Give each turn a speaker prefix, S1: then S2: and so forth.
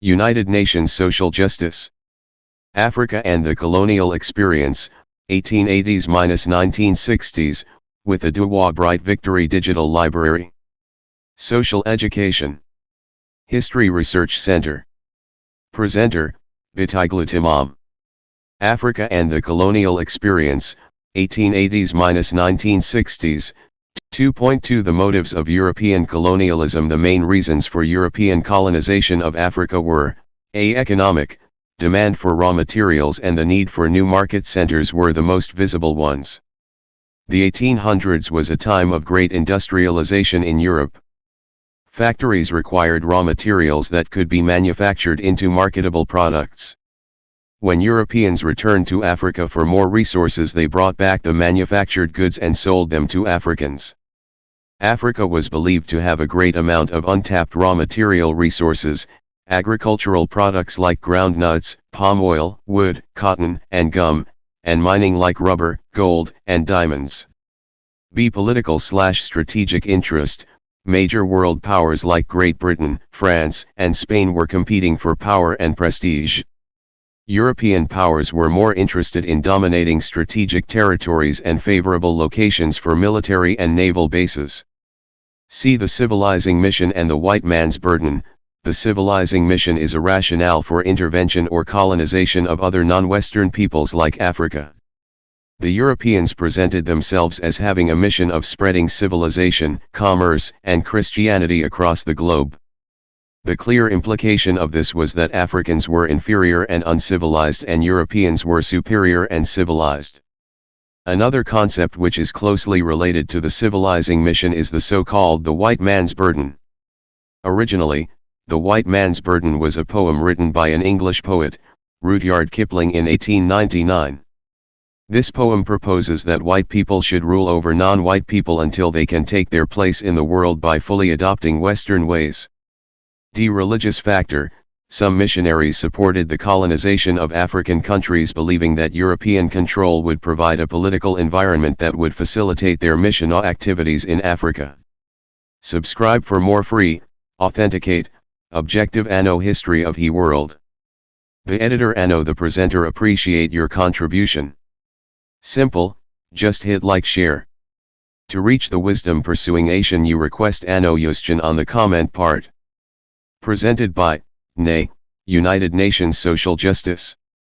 S1: United Nations Social Justice. Africa and the Colonial Experience, 1880s–1960s, with the Duwa Bright Victory Digital Library. Social Education. History Research Center. Presenter, Bitiglu Timam. Africa and the Colonial Experience, 1880s–1960s, 2.2 The motives of European colonialism. The main reasons for European colonization of Africa were, A. Economic, demand for raw materials and the need for new market centers were the most visible ones. The 1800s was a time of great industrialization in Europe. Factories required raw materials that could be manufactured into marketable products. When Europeans returned to Africa for more resources, they brought back the manufactured goods and sold them to Africans. Africa was believed to have a great amount of untapped raw material resources, agricultural products like groundnuts, palm oil, wood, cotton, and gum, and mining like rubber, gold, and diamonds. B. Political/strategic interest. Major world powers like Great Britain, France, and Spain were competing for power and prestige. European powers were more interested in dominating strategic territories and favorable locations for military and naval bases. See the civilizing mission and the white man's burden. The civilizing mission is a rationale for intervention or colonization of other non-Western peoples like Africa. The Europeans presented themselves as having a mission of spreading civilization, commerce, and Christianity across the globe. The clear implication of this was that Africans were inferior and uncivilized and Europeans were superior and civilized. Another concept which is closely related to the civilizing mission is the so-called the white man's burden. Originally, the white man's burden was a poem written by an English poet, Rudyard Kipling, in 1899. This poem proposes that white people should rule over non-white people until they can take their place in the world by fully adopting Western ways. D. Religious factor. Some missionaries supported the colonization of African countries, believing that European control would provide a political environment that would facilitate their missional activities in Africa. Subscribe for more free, authenticate, objective Anno history of he world. The editor Anno the presenter appreciate your contribution. Simple, just hit like share. To reach the wisdom pursuing Asian you request Anno Yustion on the comment part. Presented by, NA, United Nations Social Justice.